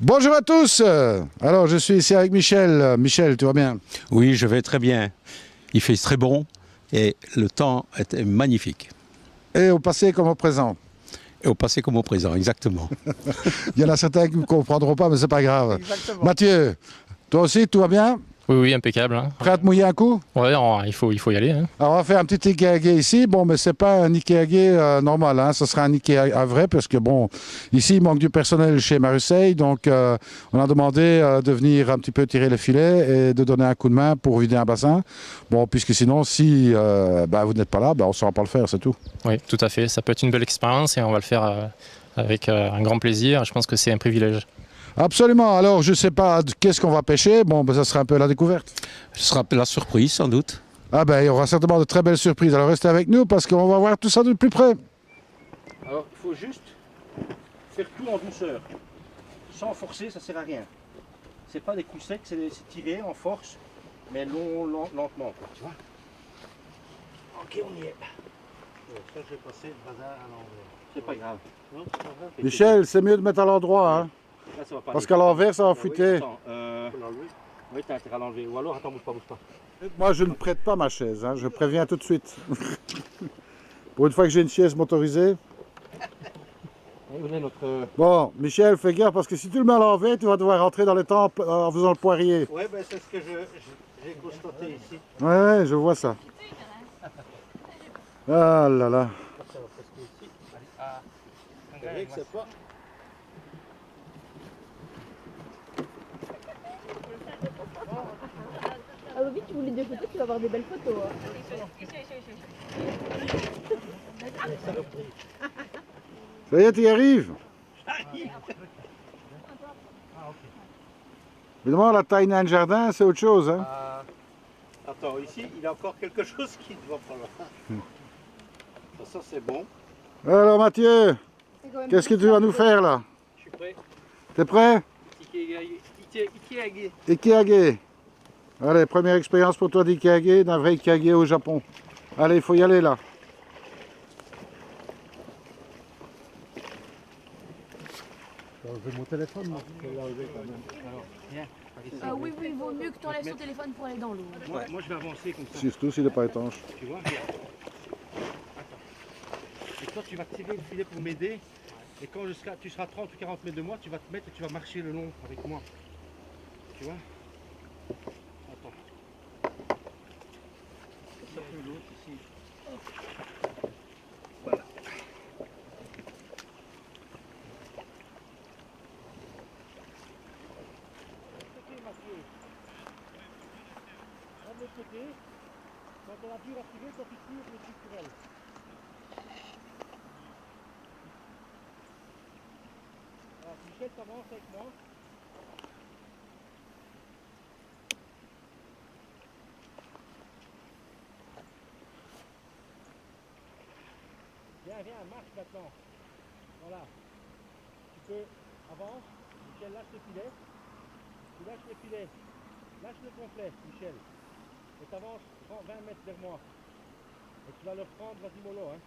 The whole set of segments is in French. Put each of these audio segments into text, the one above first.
Bonjour à tous. Alors, je suis ici avec Michel. Michel, tu vas bien? Oui, je vais très bien. Il fait très bon et le temps est magnifique. Et au passé comme au présent. Et au passé comme au présent, exactement. Il y en a certains qui ne comprendront pas, mais c'est pas grave. Exactement. Mathieu, toi aussi, tout va bien? Oui, oui, impeccable, hein. Prêt à te mouiller un coup? Ouais, il faut y aller, hein. Alors, on va faire un petit Ikeage ici. Bon, mais c'est pas un Ikeage normal, hein. Ce sera un Ikeage vrai, parce que bon, ici, il manque du personnel chez Marseille. Donc, on a demandé de venir un petit peu tirer les filets et de donner un coup de main pour vider un bassin. Bon, puisque sinon, si vous n'êtes pas là, on ne saura pas le faire, c'est tout. Oui, tout à fait. Ça peut être une belle expérience et on va le faire avec un grand plaisir. Je pense que c'est un privilège. Absolument. Alors, je ne sais pas qu'est-ce qu'on va pêcher. Bon, ça sera un peu la découverte. Ce sera la surprise, sans doute. Ah ben, il y aura certainement de très belles surprises. Alors, restez avec nous parce qu'on va voir tout ça de plus près. Alors, il faut juste faire tout en douceur. Sans forcer, ça sert à rien. C'est pas des coups secs, c'est tirer en force, mais lentement, quoi, tu vois. Ok, on y est. Ça, j'ai passé le bazar à l'envers. C'est pas grave. Non, ça va. Michel, c'est mieux de mettre à l'endroit, hein, Là, ça va pas parce aller. qu'à l'envers, ça va Ah oui, fuiter. attends, Faut l'enlever. oui, t'as intérêt à l'enlever. Ou alors, attends, bouge pas, bouge pas. Moi, je ne prête pas ma chaise, hein, je préviens tout de suite. Pour une fois que j'ai une chaise motorisée. Oui, vous avez notre... Bon, Michel, fais gaffe parce que si tu le mets à l'envers, tu vas devoir rentrer dans les temps en faisant le poirier. Ouais, ben c'est ce que j'ai constaté ici. Ouais, je vois ça. Ah là là. Ça va presque ici. C'est vrai que c'est pas. Ah bah oui, tu voulais des photos, tu vas avoir des belles photos. Ça y est, tu y arrives. Évidemment, la taille d'un jardin, c'est autre chose, hein. Attends, ici, il y a encore quelque chose qui ne va pas là. Ça c'est bon. Alors, Mathieu, qu'est-ce que tu vas nous faire là? Je suis prêt. T'es prêt? Ikeage. Ikeage. Allez, première expérience pour toi d'Ikeage, d'un vrai Ikeage au Japon. Allez, il faut y aller là. J'ai enlevé mon téléphone, moi. Je vais l'enlever quand même. Alors, viens. par ici. Ah oui, oui, il vaut mieux que tu enlèves ton téléphone pour aller dans l'eau. Moi, je vais avancer comme ça. Surtout s'il n'est pas étanche. Tu vois, regarde. Attends. Et toi, tu vas tirer le filet pour m'aider. Et quand tu seras 30 ou 40 mètres de moi, tu vas te mettre et tu vas marcher le long avec moi. Tu vois? Attends. Ça fait l'autre ici. Voilà. Mathieu. De l'autre côté, quand on a dur à tirer, quand tu tires le structurel. Alors, Michel, t'avances avec moi. Viens, viens, marche maintenant. Voilà. Tu peux, avance. Michel, lâche le filet. Tu lâches le filet. Lâche le complet, Michel. Et t'avances 20 mètres vers moi. Et tu vas le reprendre, vas-y mollo, hein.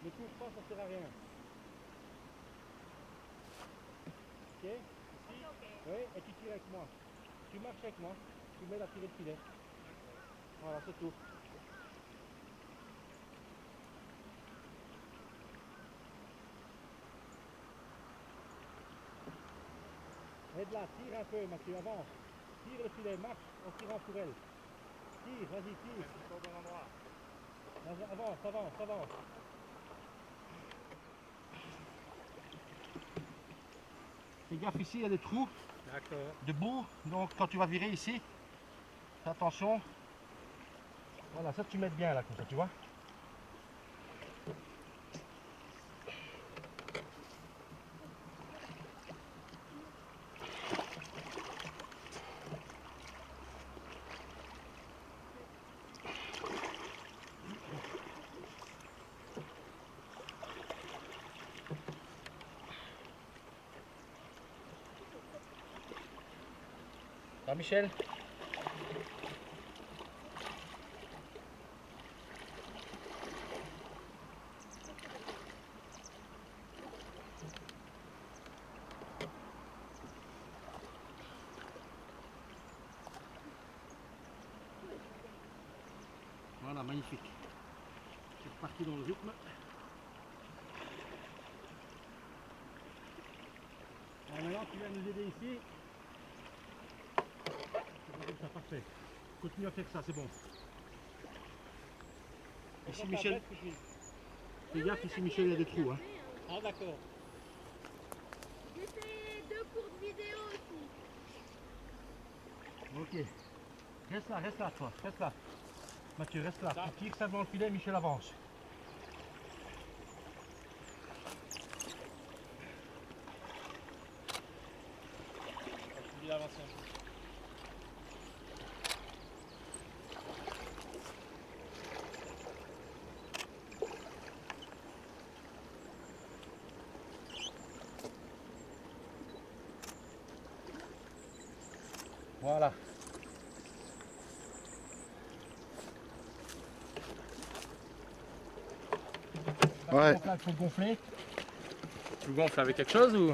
Ne cours pas, ça sert à rien. Ok? Oui, et tu tires avec moi. Tu marches avec moi. Tu m'aides à tirer le filet. Voilà, c'est tout. Aide-la, tire un peu, Mathieu, avance. Tire le filet, marche en tirant pour elle. Tire, vas-y, tire. Vas-y, avance, avance, avance. Fais gaffe, ici il y a des trous de boue, donc quand tu vas virer ici, fais attention. Voilà, ça tu mets bien là, comme ça, tu vois. Ça, Michel? Magnifique. C'est reparti dans le rythme. Alors maintenant, tu viens nous aider ici. C'est comme ça, parfait. Continue à faire ça, c'est bon. Ici, Michel. Fais gaffe, ici, Michel, il y a des trous. Hein. Ah, d'accord. J'ai fait 2 courtes vidéos aussi. Ok. Reste là, toi. Reste là. Mathieu, reste là. Tu tires ça devant le filet, Michel avance. Il avance un peu. Voilà. Ouais. Donc là, il faut gonfler. Tu le gonfles avec quelque chose ou?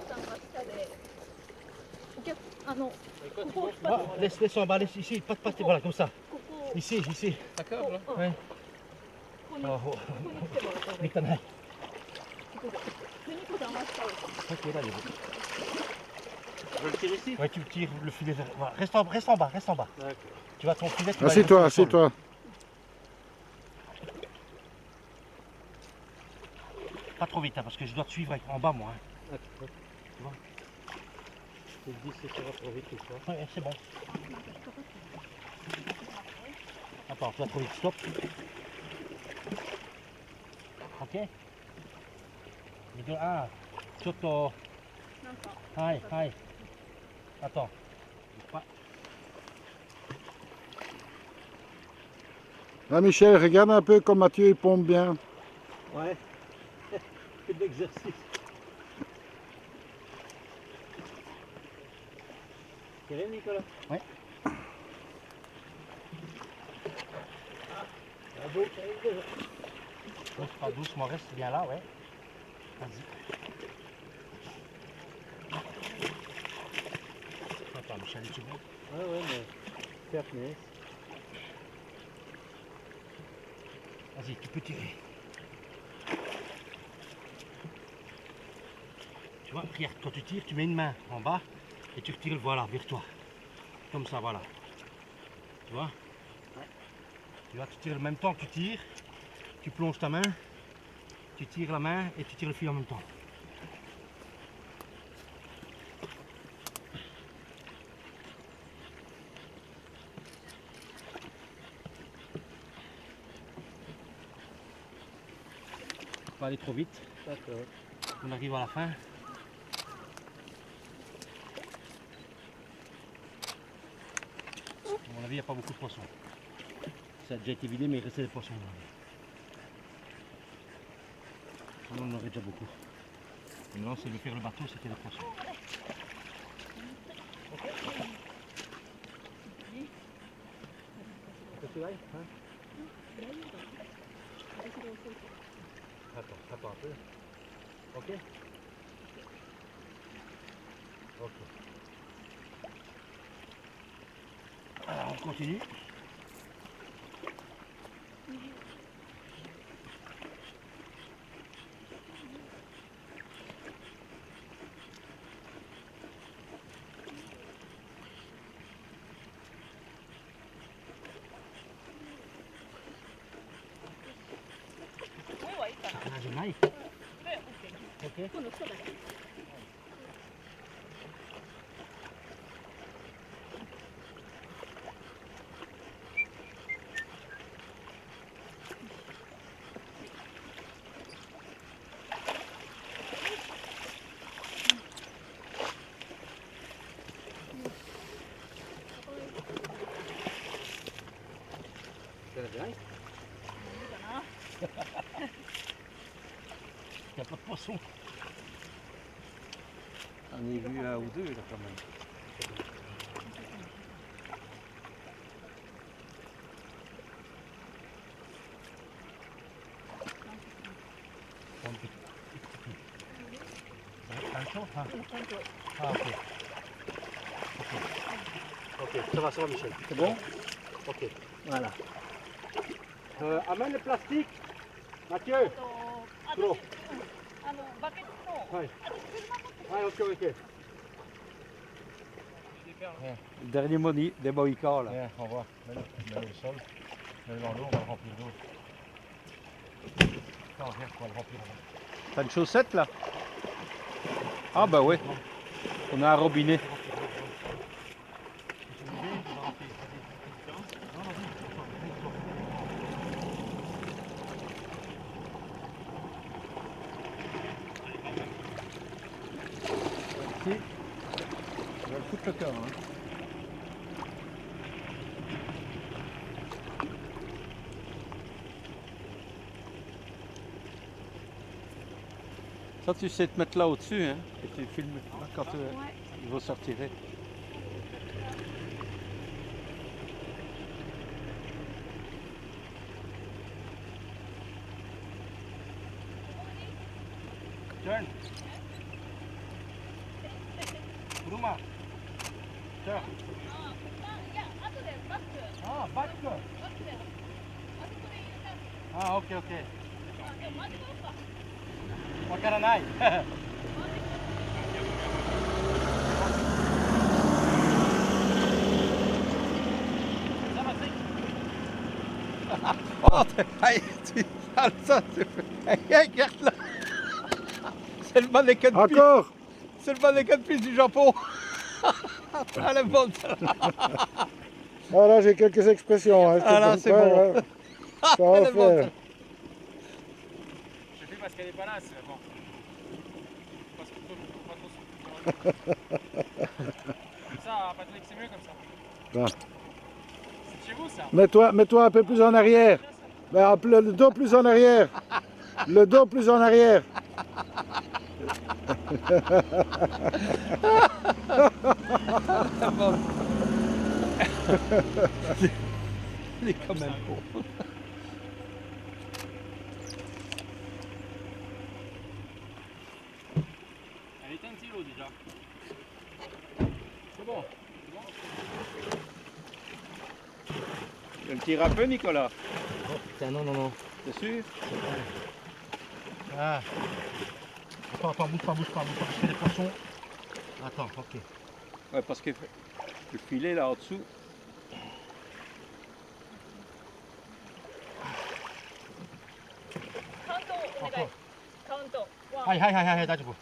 Ça va, ça va. Ok. Ah non. Laisse en bas, laisse ici, pas de pâté, voilà, comme ça. Coco. Ici. Ça câble, hein? Ouais. Prenez. Oh, oh. C'est bon. Mais t'en as. Prenez, ça marche pas aussi. Ok, là, il est bon. Je le tire ici. Ouais, tu tires le filet vers. Voilà. Reste en bas. D'accord. Tu vas ton filet, tu vas Assieds-toi, aller sur le sol. assieds-toi. Pas trop vite, hein, parce que je dois te suivre en bas, moi. Hein. Je te dis si ça va trop vite ou pas. Ouais, c'est bon. Attends, tu vas trop vite, stop. Ok. Ah, sotto. Aïe. Attends. Pas. Là, Michel, regarde un peu comme Mathieu il pompe bien. Ouais. C'est de l'exercice. C'est vrai, Nicolas? Ouais. Bravo, ça arrive déjà. Pas doucement, reste bien là, ouais. Vas-y. Attends, Michel, tu veux? Ouais, mais c'est apnée. Vas-y, tu peux tirer. Tu vois, regarde, quand tu tires, tu mets une main en bas et tu retires le voilà vers toi. Comme ça, voilà. Tu vois? Tu vois, tu tires en même temps que tu tires, tu plonges ta main, tu tires la main et tu tires le fil en même temps. Pas aller trop vite. D'accord. On arrive à la fin. À mon avis, il n'y a pas beaucoup de poissons. Ça a déjà été vidé, mais il restait des poissons. Sinon, on en aurait déjà beaucoup. Maintenant, c'est de faire le bateau, c'était des poissons. Tu ailles, hein? Attends un peu. Ok? Ok. Alors, on continue. Ah, je n'aille. Ok. Il n'y a pas de poisson. On a vu un ou deux là quand même. Un chaud, hein? Ah, ok. Ok, ça va, Michel. C'est bon? Ok. Voilà. Amène le plastique. Mathieu. あ黒私バケツの、はい私車持って Ouais, ok, ok. Le dernier des Mohicans là. Viens, on va. Mets-le au sol. Mets-le dans l'eau, on va le remplir d'eau. Attends, viens, on va le remplir. T'as une chaussette là? Ah bah ouais. On a un robinet. Ici, on va le foutre le cœur. Hein. Ça, tu sais te mettre là au-dessus, hein, et tu filmes quand il va sortir. Turn. Kuruma. Turn. いや後でバック Ah, back. バックであそこで入れたん Ah, ok, ok. でも待ってこうか Wakaranai. Oh, hey, ça, hey, regarde là. C'est le mannequin de piste. Encore. C'est le mannequin de piste du Japon. Ah, la bonne. Ah là, j'ai quelques expressions. Hein, je te Ah là, dis c'est pas, bon. hein. Ça va Elle est bonne, faire. Je fais parce qu'elle est pas là, c'est bon. Parce que pas trop comme ça, Patrick, c'est mieux comme ça. Ah. C'est chez vous ça? Mets-toi un peu plus en arrière. Ben, le dos plus en arrière. Le dos plus en arrière. Il est quand même beau. Elle est un petit lot déjà. C'est bon. Tu me tires un peu, Nicolas. Oh putain, non, non, non. T'es sûr? Ah. Attends, bouge pas, je fais des poissons. Attends, ok. Ouais, parce que le filet là en dessous. カウントお願いカウントワンはいはいはいはい、大丈夫。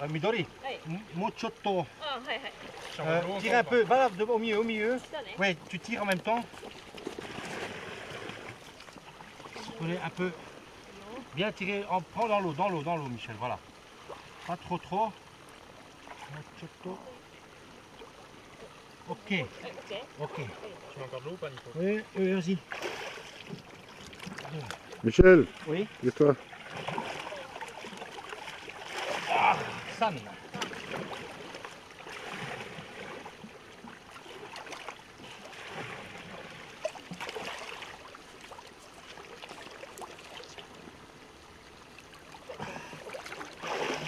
緑、はいもうちょっと、あはいはい tire un peu, voilà, au milieu, au milieu. だね Ouais, tu tires en même temps. Tu connais un peu. Bien tirer, prends dans l'eau, Michel, voilà. Pas trop. Mochotto. Ok, はい OK ok. Tu veux encore de l'eau ou pas, Nico? Oui, vas-y. Michel, Oui. et toi? San.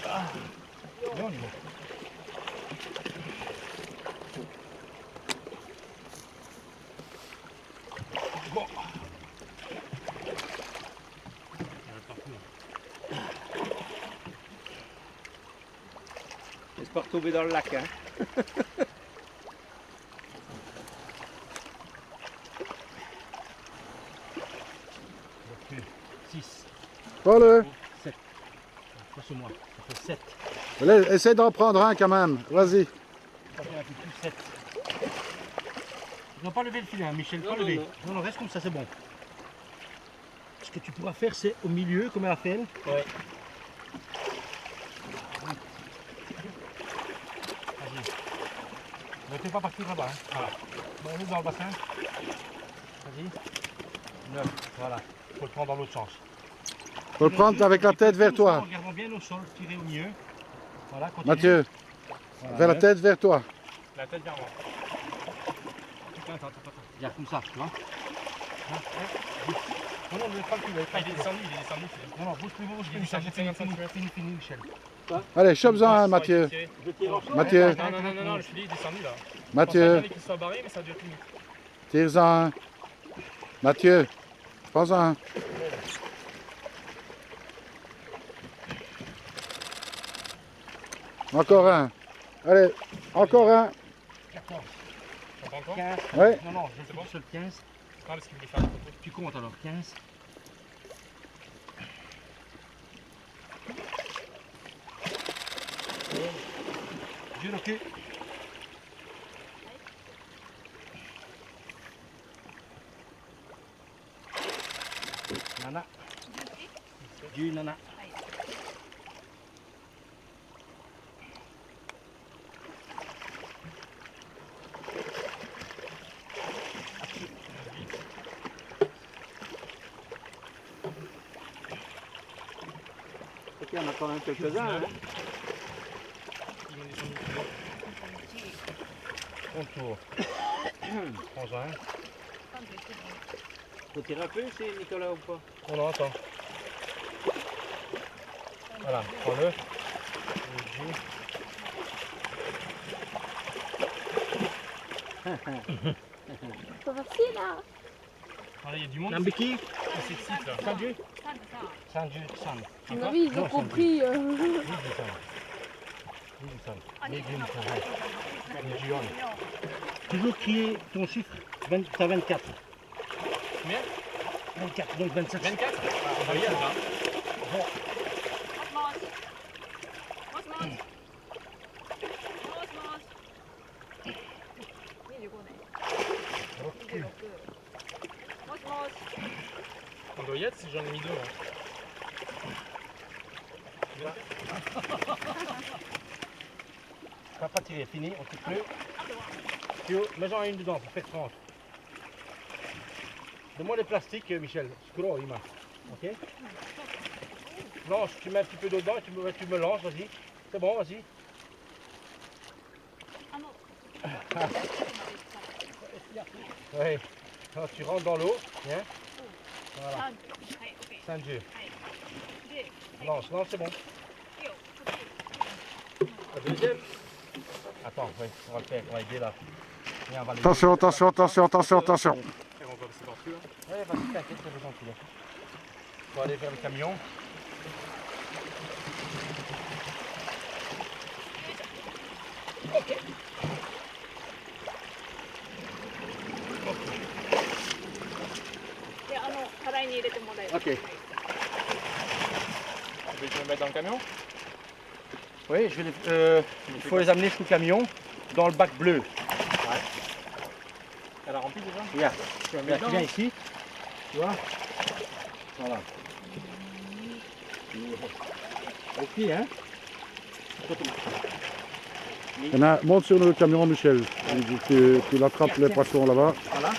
Là, on y va. Bon. Laisse pas retomber dans le lac. Hein. 6, Prends-le. 7. Passe-moi, ça fait 7. Allez, essaie d'en prendre un quand même. Vas-y. Ça fait un peu plus 7. Non, pas lever le filet, hein, Michel, pas Non, lever. non. Non, reste comme ça, c'est bon. Ce que tu pourras faire, c'est au milieu, comme elle a fait elle. Ouais. Vas-y. Ne fais pas partir là-bas. Hein. Voilà. Bon, on est dans le bassin. Vas-y. 9, voilà. Il faut le prendre dans l'autre sens. Faut le prendre avec la tête vers toi. Regardons bien au sol, tirez au milieu. Voilà, continue. Mathieu, Voilà, vers la neuf. tête vers toi. La tête vers moi. Attends. Regarde comme ça, tu vois. Hein, hein. Non, non, ne laisse pas le filet. Ah, il est descendu. Non, bouge plus, Il est descendu de 50 centimètres. Fini, Michel. Allez, chope-en un, Mathieu. Je tire en sol. Mathieu. Non, le filet est descendu là. Je pense Mathieu, pas qu'il soit barré, mais ça dure plus vite. tire-en un. Mathieu, Pas un. Encore un. Allez, encore un. 14, Tu comprends encore 15. Ouais. Non, non, je suis sur le 15. Non, parce qu'il voulait faire la photo. Tu comptes alors 15. Dieu le cul. Nana. Du nana. Ok, il y en a quand même quelques-uns. Hein. Ils m'ont descendu. Contour. Prends un. Faut tirer un peu, c'est Nicolas ou pas? On entend. Voilà, prends-le. C'est facile là. Ah, il y a du monde. Nambiki. C'est site là. Sanju. Sanju. San. Ma vie, ils ont compris. Toujours crier ton chiffre. T'as 24. Combien 24, donc 27. 24 Ah, regarde là. On doit y être si j'en ai mis deux. Là. On va pas tirer, fini, on tire plus. Théo, mets-en une dedans pour faire 30. Donne-moi les plastiques, Michel. Scroll, il m'a. Ok? Lance, tu mets un petit peu d'eau dedans et tu me lances, vas-y. C'est bon, vas-y. Oui. Alors, tu rentres dans l'eau. Viens. Voilà. Sanju. Lance, lance, c'est bon. La deuxième. Attends, oui, on va le faire, on va aider là. Viens, on va l'aider. Attention, attention, attention, attention, attention. Et on va laisser par-dessus là. Ouais, vas-y, t'inquiète, c'est gentil. On va aller vers le camion. Ok. Tu veux me mettre dans le camion? Oui, il faut les amener jusqu'au camion dans le bac bleu. Elle a rempli déjà? Regarde, Tu vas tu mettre viens dedans? ici. Tu vois? Voilà. Ok, hein? Il y en a, monte sur le camion, Michel. Tu l'attrapes les poissons là-bas. Voilà.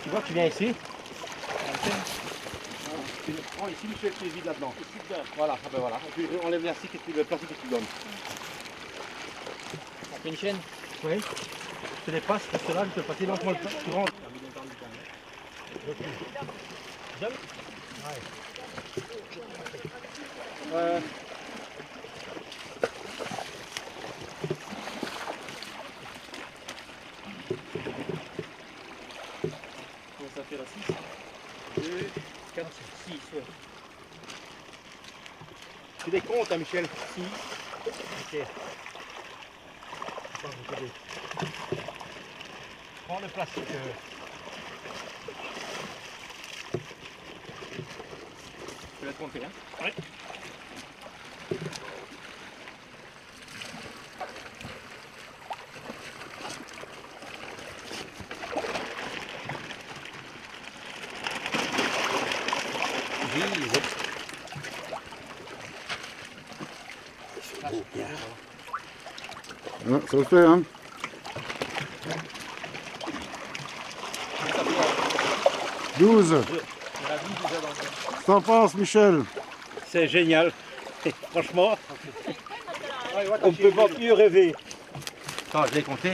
Tu vois, tu viens ici. Tu le prends ici, Michel, tu les vides là-dedans. Voilà, ah ben voilà. Tu enlèves le plastique et le plastique que tu donnes. On fait une chaîne? Oui. Tu les passes, reste là, je te passer lentement le temps. Tu rentres. Jump. Ouais. Ça fait la 6. 2, 4, 6. Ouais. Tu les comptes, hein, Michel? 6. Ok. Attends, je vais t'aider. Prends le plastique. Je vais te compter. Hein. Ouais. Ouais, ça le fait, hein. « 12. T'en penses, Michel? C'est génial. Franchement, on ne peut pas mieux rêver. Attends, je l'ai compté.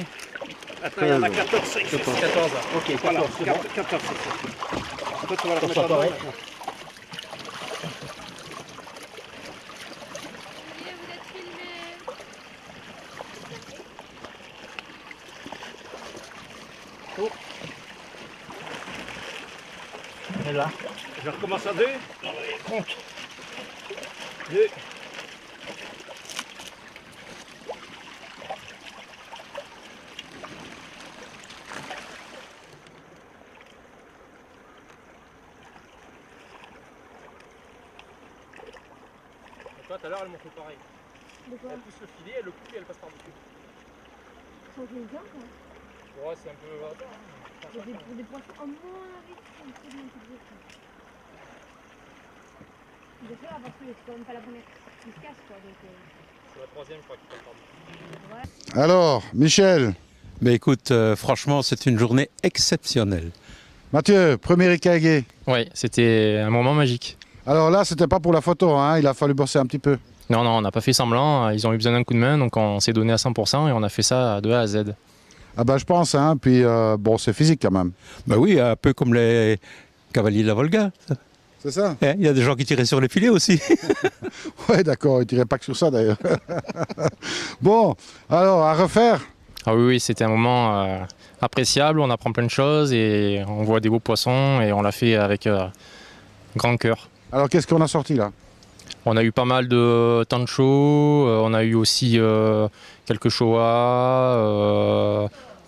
Attends, il y en a 14. 14. Ok, 14, Voilà, c'est bon. 14. Toi, tu vas la remettre Attention, là-dedans. ouais. Vous êtes filmé. est là. Je recommence à 2. Compte. 2. Toi, tout à l'heure, elle m'ont fait pareil. De quoi? Elle pousse le filet, elle le coupe et elle passe par-dessus. Faut que je le garde, hein. Ouais, c'est un peu. Pour des poissons, à mon avis, c'est un peu bien plus dur, ça. Des fois, parce que c'est quand même pas la première qui se casse, quoi. Donc, C'est la troisième, je crois, qui passe par-dessus. ouais. Alors, Michel, Mais écoute, franchement, c'est une journée exceptionnelle. Mathieu, premier IKEA. Oui, c'était un moment magique. Alors là, c'était pas pour la photo, hein, il a fallu bosser un petit peu. Non, on n'a pas fait semblant. Ils ont eu besoin d'un coup de main, donc on s'est donné à 100% et on a fait ça de A à Z. Ah ben je pense, hein, puis bon, c'est physique quand même. Ben oui, un peu comme les cavaliers de la Volga. C'est ça? Hein, il y a des gens qui tiraient sur les filets aussi. Ouais, d'accord, il tirait pas que sur ça d'ailleurs. Bon, alors, à refaire? Ah oui, c'était un moment appréciable. On apprend plein de choses et on voit des beaux poissons et on l'a fait avec grand cœur. Alors, qu'est-ce qu'on a sorti là? On a eu pas mal de tancho, on a eu aussi quelques showa,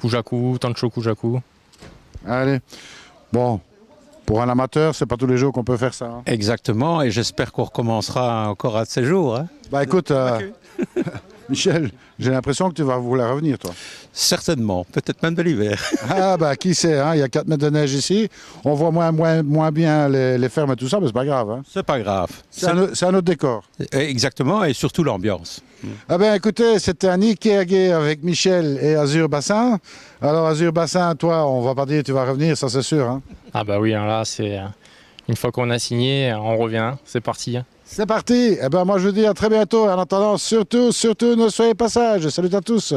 kujaku, tancho kujaku. Allez, bon, pour un amateur, c'est pas tous les jours qu'on peut faire ça. Hein. Exactement, et j'espère qu'on recommencera encore un de ces jours. Hein. Bah écoute, Michel, j'ai l'impression que tu vas vouloir revenir, toi. Certainement, peut-être même de l'hiver. Ah bah qui sait, hein, il y a 4 mètres de neige ici, on voit moins bien les fermes et tout ça, mais c'est pas grave. Hein. C'est pas grave. C'est un autre décor. Exactement, et surtout l'ambiance. Ah ben écoutez, c'était un IKEA avec Michel et Azur Bassin. Alors Azur Bassin, toi, on va pas dire que tu vas revenir, ça c'est sûr. Hein. Ah bah oui, hein, là, c'est une fois qu'on a signé, on revient, c'est parti. Hein. C'est parti. Eh ben moi je vous dis à très bientôt. En attendant, surtout, ne soyez pas sages. Salut à tous.